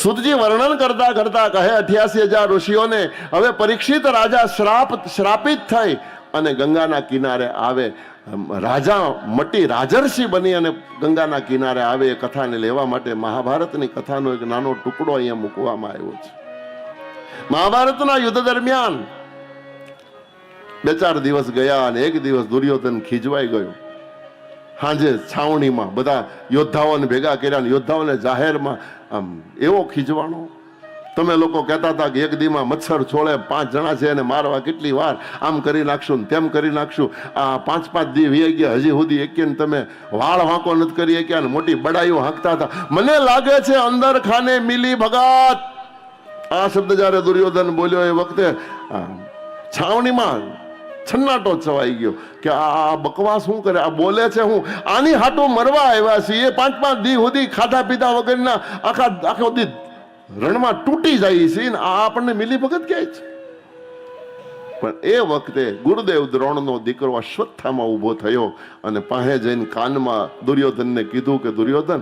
સુતજી વર્ણન કરતા કરતા કહે 88,000 ઋષિઓને હવે પરીક્ષિત રાજા શ્રાપિત થઈ અને ગંગાના કિનારે આવે, રાજા મટી રાજર્ષિ બની અને ગંગાના કિનારે આવે. એ કથાને લેવા માટે મહાભારતની કથાનો એક નાનો ટુકડો અહીંયા મૂકવામાં આવ્યો છે. મહાભારતના યુદ્ધ દરમિયાન 2-4 દિવસ ગયા અને એક દિવસ દુર્યોધન ખીજવાઈ ગયો. સાંજે છાવણીમાં બધા યોદ્ધાઓને ભેગા કર્યા અને યોદ્ધાઓને જાહેરમાં આમ એવો ખીજવાનો. તમે લોકો કહેતા હતા કે એક દીમાં મચ્છર છોડે 5 જણા છે એને મારવા કેટલી વાર આમ કરી નાખશું ને તેમ કરી નાખશું. આ 5-5 દી વી ગયા હજી સુધી એકે તમે વાળ વાંકો નથી કરી શક્યા ને મોટી બડાઈઓ હાંકતા હતા. મને લાગે છે અંદર ખાને મિલી ભગત. આ શબ્દ જયારે દુર્યોધન બોલ્યો એ વખતે છાવણીમાં છન્નાટો છવાઈ ગયો કે આ બકવાસ શું કરે, આ બોલે છે હું, આની હાટો મરવા આવ્યા છીએ. 5-5 દી સુધી ખાધા પીધા વગરના આખો દી રણમાં તૂટી જાય છે ને આ આપણને મિલી ભગત કહે છે. પણ એ વખતે ગુરુદેવ દ્રોણનો દીકરો અશ્વત્થામાં ઊભો થયો અને પાસે જઈને કાનમાં દુર્યોધનને કીધું કે દુર્યોધન,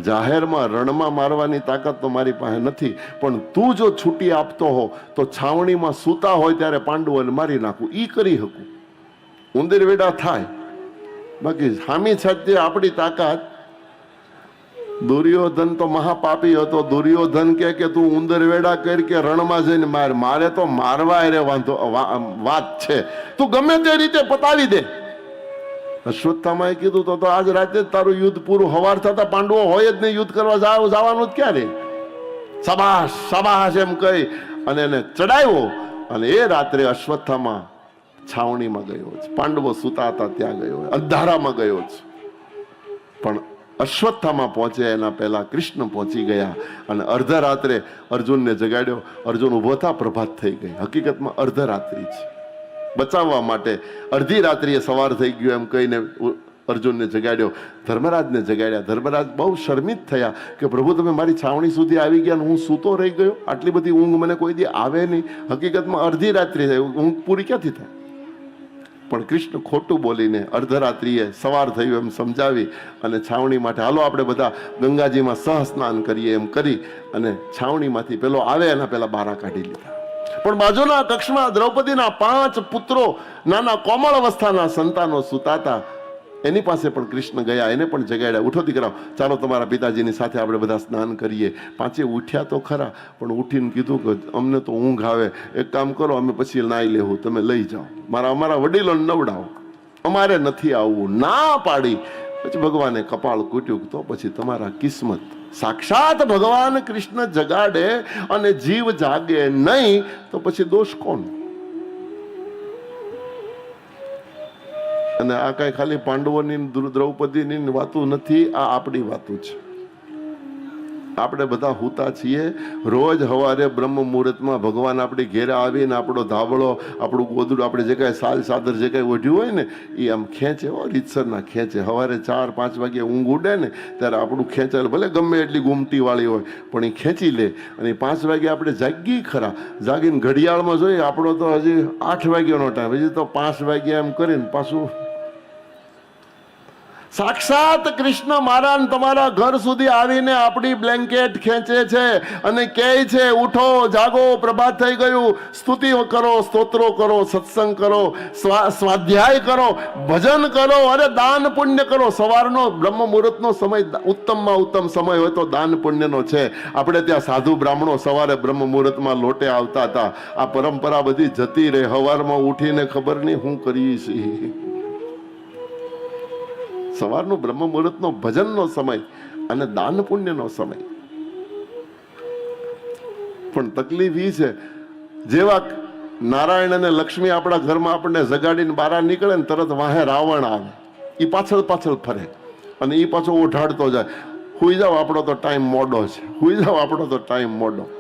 જાહેરમાં રણમાં મારવાની તાકાત તો મારી પાસે નથી, પણ તું જો છૂટી આપતો હો તો છાવણીમાં સૂતા હોય ત્યારે પાંડવોને મારી નાખું, ઈ કરી શકું. ઉંદર વેડા થાય, બાકી હામી છાતી આપણી તાકાત. દુર્યોધન તો મહાપાપી હતો. દુર્યોધન કે તું ઉંદર વેડા કરી કે રણમાં જઈને માર, મારે તો મારવા રે વાંધો વાત છે, તું ગમે તે રીતે પતાવી દે. અશ્વત્થામાએ કીધું તો આજ રાતે તારું યુદ્ધ પૂરું, હવાર થતા પાંડવો હોય જ નહીં, યુદ્ધ કરવા જવાનું જ ક્યારે. શાબાશ શાબાશ એમ કહી અને એને ચડાવ્યો અને એ રાત્રે અશ્વત્થામા છાવણીમાં ગયો છે. પાંડવો સુતા હતા ત્યાં ગયો, અંધારામાં ગયો છે. પણ અશ્વત્થામાં પહોંચે એના પહેલા કૃષ્ણ પહોંચી ગયા અને અર્ધરાત્રે અર્જુનને જગાડ્યો. અર્જુન ઉભો થા, પ્રભાત થઈ ગઈ. હકીકતમાં અર્ધરાત્રિ છે. બચાવવા માટે અડધી રાત્રિએ સવાર થઈ ગયું એમ કહીને અર્જુનને જગાડ્યો. ધર્મરાજને જગાડ્યા. ધર્મરાજ બહુ શર્મિત થયા કે પ્રભુ તમે મારી છાવણી સુધી આવી ગયા, હું સૂતો રહી ગયો, આટલી બધી ઊંઘ મને કોઈ દી આવે નહીં. હકીકતમાં અડધી રાત્રિ થાય, ઊંઘ પૂરી ક્યાંથી થાય. પણ કૃષ્ણ ખોટું બોલીને અર્ધરાત્રિએ સવાર થયું એમ સમજાવી અને છાવણી માટે હાલો આપણે બધા ગંગાજીમાં સહ સ્નાન કરીએ એમ કરી અને છાવણીમાંથી પેલો આવે એના પેલા બારા કાઢી લીધા. પણ બાજુના કક્ષમાં દ્રૌપદીના 5 પુત્રો, નાના કોમળ અવસ્થાના સંતાનો સુતાતા, એની પાસે પણ કૃષ્ણ ગયા, એને પણ જગાડ્યા. ઉઠો દીકરાઓ, ચાલો તમારા પિતાજીની સાથે આપણે બધા સ્નાન કરીએ. 5 ઉઠ્યા તો ખરા, પણ ઉઠીને કીધું કે અમને તો ઊંઘ આવે, એક કામ કરો અમે પછી નાઈ લેવું, તમે લઈ જાઓ, અમારા વડીલોને નવડાવો, અમારે નથી આવવું. ના પાડી. પછી ભગવાને કપાળ કૂટ્યું તો પછી તમારા કિસ્મત. સાક્ષાત ભગવાન કૃષ્ણ જગાડે અને જીવ જાગે નહીં તો પછી દોષ કોણ? અને આ કઈ ખાલી પાંડવોની દ્રૌપદીની વાતો નથી, આ આપણી વાતો છે. આપણે બધા હુતા છીએ. રોજ સવારે બ્રહ્મ મુહૂર્તમાં ભગવાન આપણી ઘેરે આવીને આપણો ધાબળો, આપણું ગોદડું, આપણે જે કાંઈ સાલ સાદર જે કાંઈ ઓઢ્યું હોય ને એ આમ ખેંચે, રીતસરના ખેંચે. સવારે 4-5 વાગે ઊંઘ ઉડે ને ત્યારે આપણું ખેંચાય, ભલે ગમે એટલી ગુમટી વાળી હોય પણ એ ખેંચી લે. અને 5 વાગે આપણે જાગી ખરા, જાગીને ઘડિયાળમાં જોઈએ આપણો તો હજી 8 વાગ્યાનો ટાઈમ, હજી તો 5 વાગ્યા એમ કરીને પાછું. સાક્ષાત કૃષ્ણ મારા તમારા ઘર સુધી આવીને આપણી બ્લેન્કેટ ખેંચે છે અને કહે છે ઉઠો, જાગો, પ્રભાત થઈ ગયું. સ્તુતિ કરો, સ્તોત્રો કરો, સત્સંગ કરો, સ્વાધ્યાય કરો, ભજન કરો, અરે દાન પુણ્ય કરો. સવારનો બ્રહ્મ મુહૂર્તનો સમય ઉત્તમમાં ઉત્તમ સમય હોય તો દાન પુણ્યનો છે. આપણે ત્યાં સાધુ બ્રાહ્મણો સવારે બ્રહ્મ મુહૂર્તમાં લોટે આવતા હતા. આ પરંપરા બધી જતી રહે. સવારમાં ઉઠીને ખબર નહીં શું કરીએ છીએ. સવારનો બ્રહ્મ મુહૂર્તનો ભજનનો સમય અને દાન પુણ્યનો સમય. પણ તકલીફ એ છે, જેવા નારાયણ અને લક્ષ્મી આપણા ઘરમાં આપણને જગાડીને બહાર નીકળે ને તરત વાહે રાવણ આવે, એ પાછળ પાછળ ફરે અને એ પાછો ઓઢાડતો જાય. હુઈ જાવ આપણો તો ટાઈમ મોડો છે, હુઈ જાવ આપણો તો ટાઈમ મોડો.